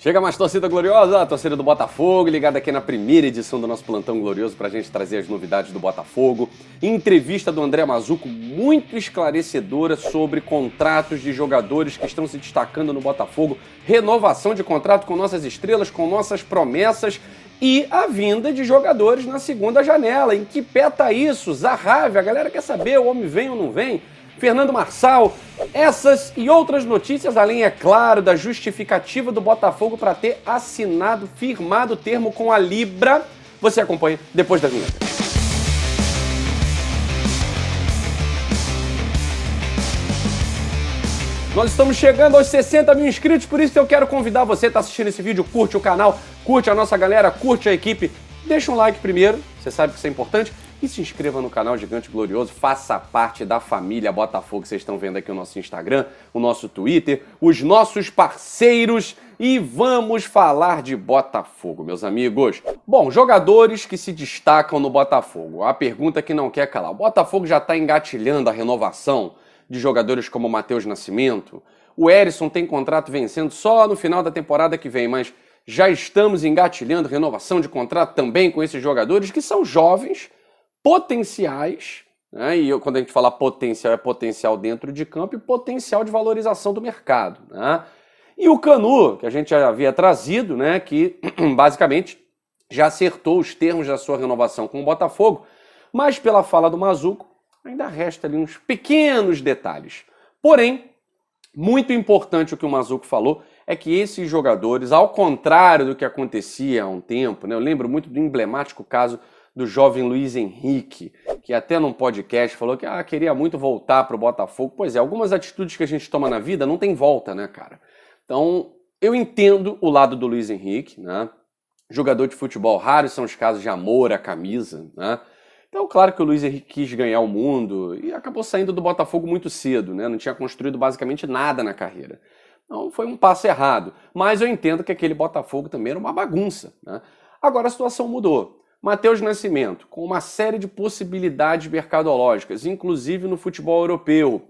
Chega mais, torcida gloriosa, a torcida do Botafogo, ligada aqui na primeira edição do nosso Plantão Glorioso pra gente trazer as novidades do Botafogo. Entrevista do André Mazzuco muito esclarecedora sobre contratos de jogadores que estão se destacando no Botafogo, renovação de contrato com nossas estrelas, com nossas promessas e a vinda de jogadores na segunda janela. Em que pé tá isso? Zahavi, a galera quer saber, o homem vem ou não vem? Fernando Marçal, essas e outras notícias, além, é claro, da justificativa do Botafogo para ter assinado, firmado o termo com a Libra, você acompanha depois da vinheta. Nós estamos chegando aos 60 mil inscritos, por isso eu quero convidar você que está assistindo esse vídeo, curte o canal, curte a nossa galera, curte a equipe, deixa um like primeiro, você sabe que isso é importante, e se inscreva no canal Gigante Glorioso, faça parte da família Botafogo, vocês estão vendo aqui o nosso Instagram, o nosso Twitter, os nossos parceiros, e vamos falar de Botafogo, meus amigos. Bom, jogadores que se destacam no Botafogo, a pergunta que não quer calar, o Botafogo já está engatilhando a renovação de jogadores como o Matheus Nascimento, o Herisson tem contrato vencendo só no final da temporada que vem, mas já estamos engatilhando renovação de contrato também com esses jogadores que são jovens, potenciais, né? E quando a gente fala potencial, é potencial dentro de campo e potencial de valorização do mercado, né? E o Canu, que a gente já havia trazido, né, que basicamente já acertou os termos da sua renovação com o Botafogo, mas pela fala do Mazzuco, ainda resta ali uns pequenos detalhes. Porém, muito importante o que o Mazzuco falou é que esses jogadores, ao contrário do que acontecia há um tempo, né, eu lembro muito do emblemático caso do jovem Luiz Henrique, que até num podcast falou que queria muito voltar para o Botafogo. Pois é, algumas atitudes que a gente toma na vida não tem volta, né, cara? Então, eu entendo o lado do Luiz Henrique, né? Jogador de futebol, raros são os casos de amor à camisa, né? Então, claro que o Luiz Henrique quis ganhar o mundo e acabou saindo do Botafogo muito cedo, né? Não tinha construído basicamente nada na carreira. Então, foi um passo errado. Mas eu entendo que aquele Botafogo também era uma bagunça, né? Agora a situação mudou. Matheus Nascimento, com uma série de possibilidades mercadológicas, inclusive no futebol europeu.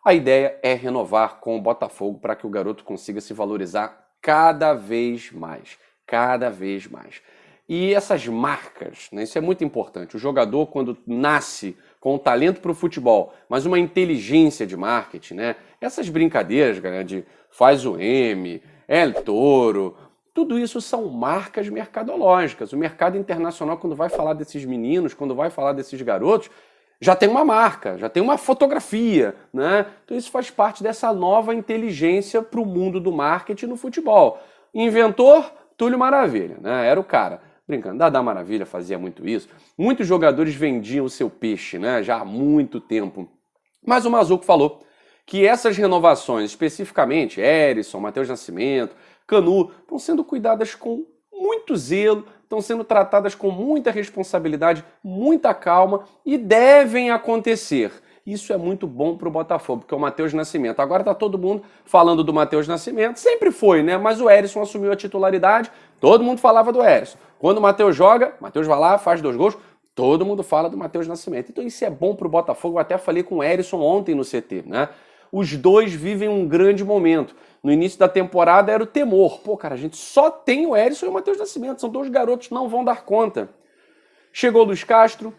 A ideia é renovar com o Botafogo para que o garoto consiga se valorizar cada vez mais. Cada vez mais. E essas marcas, né, isso é muito importante. O jogador, quando nasce com um talento para o futebol, mas uma inteligência de marketing, né, essas brincadeiras, galera, de faz o M, El Toro, tudo isso são marcas mercadológicas. O mercado internacional, quando vai falar desses meninos, quando vai falar desses garotos, já tem uma marca, já tem uma fotografia, né? Então isso faz parte dessa nova inteligência para o mundo do marketing no futebol. Inventor, Túlio Maravilha, né? Era o cara. Brincando, Dadá Maravilha fazia muito isso. Muitos jogadores vendiam o seu peixe, né? Já há muito tempo. Mas o Mazzuco falou que essas renovações, especificamente Herisson, Matheus Nascimento, Canu, estão sendo cuidadas com muito zelo, estão sendo tratadas com muita responsabilidade, muita calma e devem acontecer. Isso é muito bom para o Botafogo, porque é o Matheus Nascimento. Agora está todo mundo falando do Matheus Nascimento, sempre foi, né? Mas o Herisson assumiu a titularidade, todo mundo falava do Herisson. Quando o Matheus joga, Matheus vai lá, faz 2 gols, todo mundo fala do Matheus Nascimento. Então isso é bom para o Botafogo, eu até falei com o Herisson ontem no CT, né? Os dois vivem um grande momento. No início da temporada era o temor. Pô, cara, a gente só tem o Herisson e o Matheus Nascimento. São 2 garotos que não vão dar conta. Chegou o Luiz Castro.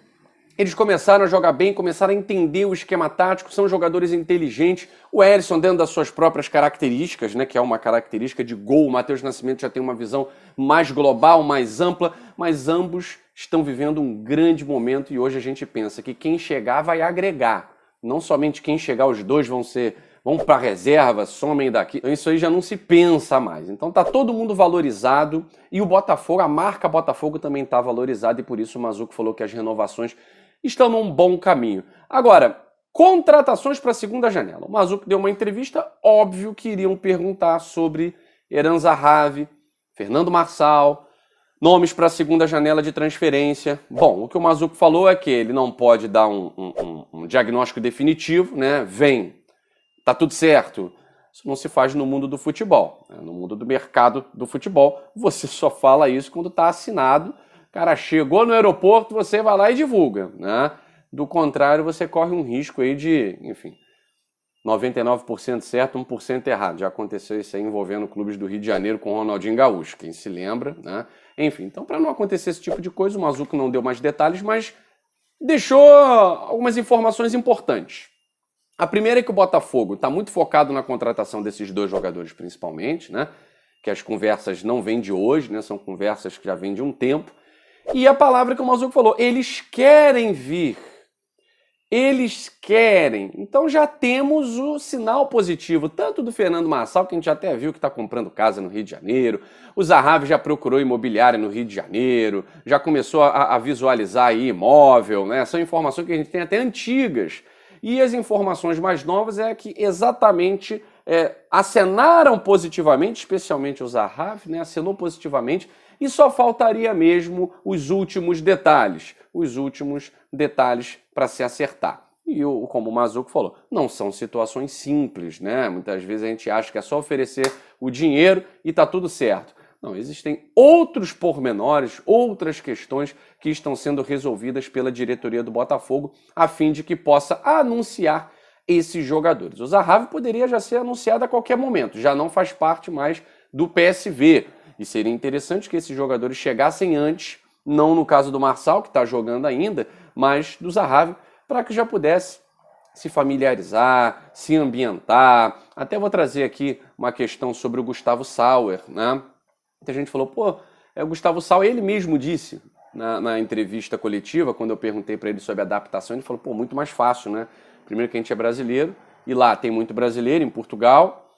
Eles começaram a jogar bem, começaram a entender o esquema tático. São jogadores inteligentes. O Herisson dentro das suas próprias características, né, que é uma característica de gol. O Matheus Nascimento já tem uma visão mais global, mais ampla. Mas ambos estão vivendo um grande momento. E hoje a gente pensa que quem chegar vai agregar. Não somente quem chegar, os dois vão para a reserva, somem daqui. Então isso aí já não se pensa mais. Então tá todo mundo valorizado e o Botafogo, a marca Botafogo também está valorizada e por isso o Mazzuco falou que as renovações estão num bom caminho. Agora, contratações para a segunda janela. O Mazzuco deu uma entrevista, óbvio que iriam perguntar sobre Eran Zahavi, Fernando Marçal, nomes para a segunda janela de transferência. Bom, o que o Mazzuco falou é que ele não pode dar um diagnóstico definitivo, né? Tá tudo certo. Isso não se faz no mundo do futebol, né? No mundo do mercado do futebol, você só fala isso quando está assinado. O cara chegou no aeroporto, você vai lá e divulga, né? Do contrário, você corre um risco aí de, enfim, 99% certo, 1% errado. Já aconteceu isso aí envolvendo clubes do Rio de Janeiro com o Ronaldinho Gaúcho, quem se lembra, né? Enfim, então para não acontecer esse tipo de coisa, o Mazzuco não deu mais detalhes, mas deixou algumas informações importantes. A primeira é que o Botafogo está muito focado na contratação desses dois jogadores principalmente, né? Que as conversas não vêm de hoje, né? São conversas que já vêm de um tempo. E a palavra que o Mazzuco falou, eles querem vir. Eles querem. Então já temos o sinal positivo, tanto do Fernando Marçal, que a gente até viu que está comprando casa no Rio de Janeiro, o Zahavi já procurou imobiliária no Rio de Janeiro, já começou a visualizar aí imóvel, né? São informações que a gente tem até antigas. E as informações mais novas é que exatamente acenaram positivamente, especialmente o Zahavi, né? Acenou positivamente, e só faltaria mesmo os últimos detalhes para se acertar. E como o Mazzuco falou, não são situações simples, né? Muitas vezes a gente acha que é só oferecer o dinheiro e tá tudo certo. Não, existem outros pormenores, outras questões que estão sendo resolvidas pela diretoria do Botafogo a fim de que possa anunciar esses jogadores. O Zahavi poderia já ser anunciado a qualquer momento, já não faz parte mais do PSV. E seria interessante que esses jogadores chegassem antes, não no caso do Marçal, que está jogando ainda, mas do Zahavi, para que já pudesse se familiarizar, se ambientar. Até vou trazer aqui uma questão sobre o Gustavo Sauer, né? Muita gente falou, o Gustavo Sauer, ele mesmo disse na entrevista coletiva, quando eu perguntei para ele sobre adaptação, ele falou, muito mais fácil, né? Primeiro que a gente é brasileiro, e lá tem muito brasileiro, em Portugal,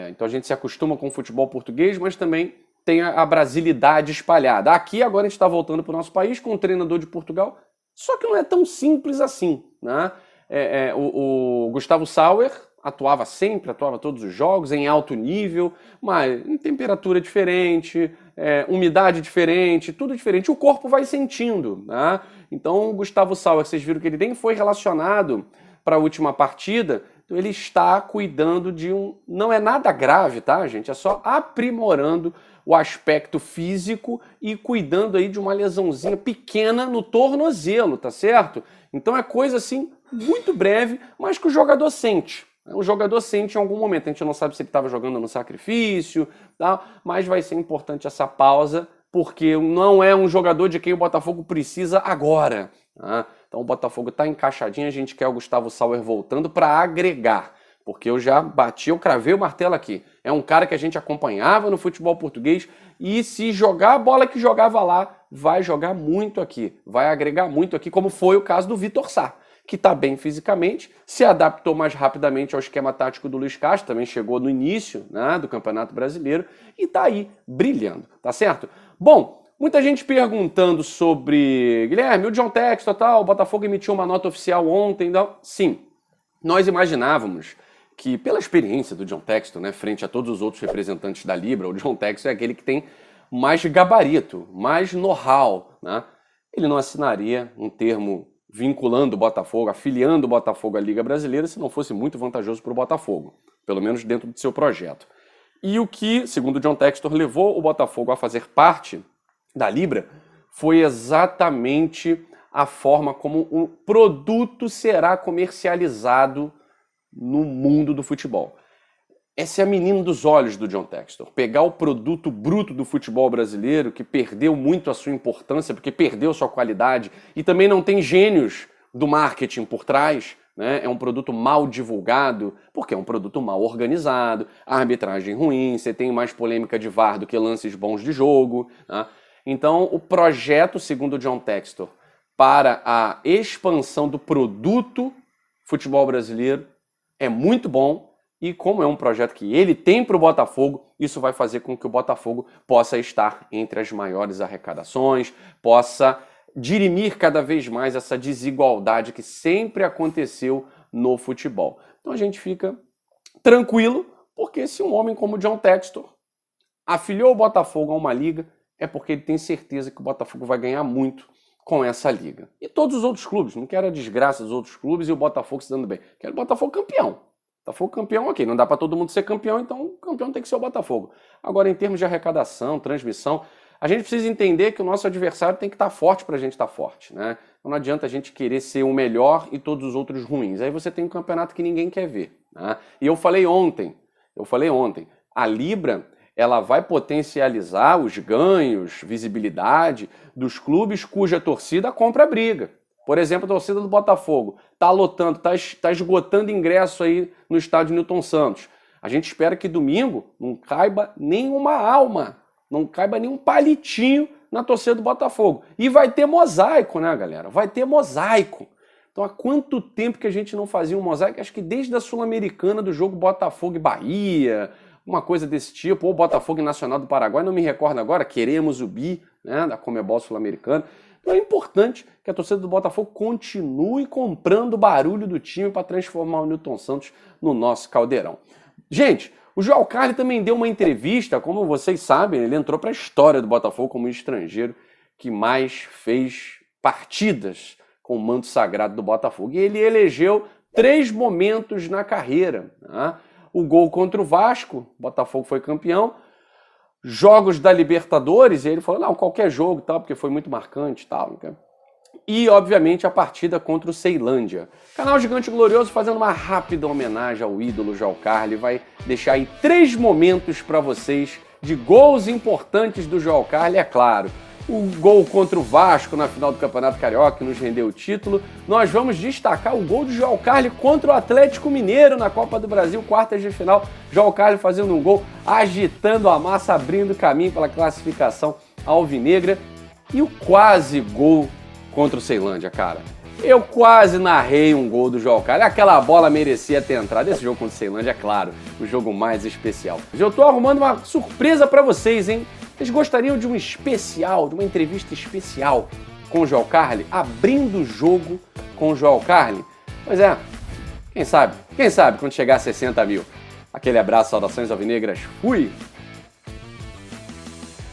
então a gente se acostuma com o futebol português, mas também tem a brasilidade espalhada. Aqui agora a gente está voltando para o nosso país com um treinador de Portugal, só que não é tão simples assim, né? O Gustavo Sauer atuava todos os jogos, em alto nível, mas em temperatura diferente, umidade diferente, tudo diferente. O corpo vai sentindo, né? Então o Gustavo Sauer, vocês viram que ele nem foi relacionado para a última partida, então ele está cuidando de não é nada grave, tá, gente? É só aprimorando o aspecto físico e cuidando aí de uma lesãozinha pequena no tornozelo, tá certo? Então é coisa assim muito breve, mas que o jogador sente. O jogador sente em algum momento. A gente não sabe se ele estava jogando no sacrifício, tá? Mas vai ser importante essa pausa, porque não é um jogador de quem o Botafogo precisa agora. Tá? Então o Botafogo está encaixadinho, a gente quer o Gustavo Sauer voltando para agregar. Porque eu cravei o martelo aqui. É um cara que a gente acompanhava no futebol português e se jogar a bola que jogava lá, vai jogar muito aqui. Vai agregar muito aqui, como foi o caso do Vitor Sá, que está bem fisicamente, se adaptou mais rapidamente ao esquema tático do Luiz Castro, também chegou no início, né, do Campeonato Brasileiro e está aí brilhando, tá certo? Bom, muita gente perguntando sobre Guilherme, o John Textor, o Botafogo emitiu uma nota oficial ontem, então, sim, nós imaginávamos que pela experiência do John Textor, né, frente a todos os outros representantes da Libra, o John Textor é aquele que tem mais gabarito, mais know-how, né? Ele não assinaria um termo vinculando o Botafogo, afiliando o Botafogo à Liga Brasileira, se não fosse muito vantajoso para o Botafogo, pelo menos dentro do seu projeto. E o que, segundo o John Textor, levou o Botafogo a fazer parte da Libra foi exatamente a forma como o produto será comercializado no mundo do futebol. Essa é a menina dos olhos do John Textor. Pegar o produto bruto do futebol brasileiro, que perdeu muito a sua importância, porque perdeu sua qualidade, e também não tem gênios do marketing por trás, né? É um produto mal divulgado, porque é um produto mal organizado, a arbitragem ruim, você tem mais polêmica de VAR do que lances bons de jogo, né? Então, o projeto, segundo o John Textor, para a expansão do produto futebol brasileiro é muito bom, e como é um projeto que ele tem para o Botafogo, isso vai fazer com que o Botafogo possa estar entre as maiores arrecadações, possa dirimir cada vez mais essa desigualdade que sempre aconteceu no futebol. Então a gente fica tranquilo, porque se um homem como John Textor afiliou o Botafogo a uma liga, é porque ele tem certeza que o Botafogo vai ganhar muito com essa liga. E todos os outros clubes, não quero a desgraça dos outros clubes e o Botafogo se dando bem. Quero o Botafogo campeão. Botafogo campeão, ok, não dá para todo mundo ser campeão, então o campeão tem que ser o Botafogo. Agora, em termos de arrecadação, transmissão, a gente precisa entender que o nosso adversário tem que estar forte para a gente estar forte, né? Não adianta a gente querer ser o melhor e todos os outros ruins. Aí você tem um campeonato que ninguém quer ver. né? E eu falei ontem, a Libra ela vai potencializar os ganhos, visibilidade dos clubes cuja torcida compra a briga. Por exemplo, a torcida do Botafogo está lotando, está esgotando ingresso aí no estádio Newton Santos. A gente espera que domingo não caiba nenhuma alma, não caiba nenhum palitinho na torcida do Botafogo. E vai ter mosaico, né, galera? Vai ter mosaico. Então, há quanto tempo que a gente não fazia um mosaico? Acho que desde a Sul-Americana do jogo Botafogo e Bahia, uma coisa desse tipo, ou Botafogo e Nacional do Paraguai, não me recordo agora, Queremos o Bi, né, da Conmebol Sul-Americana. Então é importante que a torcida do Botafogo continue comprando o barulho do time para transformar o Newton Santos no nosso caldeirão. Gente, o João Carli também deu uma entrevista, como vocês sabem, ele entrou para a história do Botafogo como o estrangeiro que mais fez partidas com o manto sagrado do Botafogo. E ele elegeu 3 momentos na carreira, né? O gol contra o Vasco, o Botafogo foi campeão. Jogos da Libertadores, e ele falou, não, qualquer jogo, tal, porque foi muito marcante, tal. E, obviamente, a partida contra o Ceilândia. Canal Gigante Glorioso fazendo uma rápida homenagem ao ídolo João Carli, vai deixar aí 3 momentos para vocês de gols importantes do João Carli, é claro. O gol contra o Vasco na final do Campeonato Carioca, que nos rendeu o título. Nós vamos destacar o gol do João Carli contra o Atlético Mineiro na Copa do Brasil, quartas de final. João Carli fazendo um gol, agitando a massa, abrindo caminho pela classificação alvinegra. E o quase gol contra o Ceilândia, cara. Eu quase narrei um gol do João Carli. Aquela bola merecia ter entrado. Esse jogo contra o Ceilândia, é claro, o jogo mais especial. Eu tô arrumando uma surpresa pra vocês, hein? Vocês gostariam de um especial, de uma entrevista especial com o João Carli? Abrindo o jogo com o João Carli? Pois é, quem sabe quando chegar a 60 mil. Aquele abraço, saudações alvinegras, fui!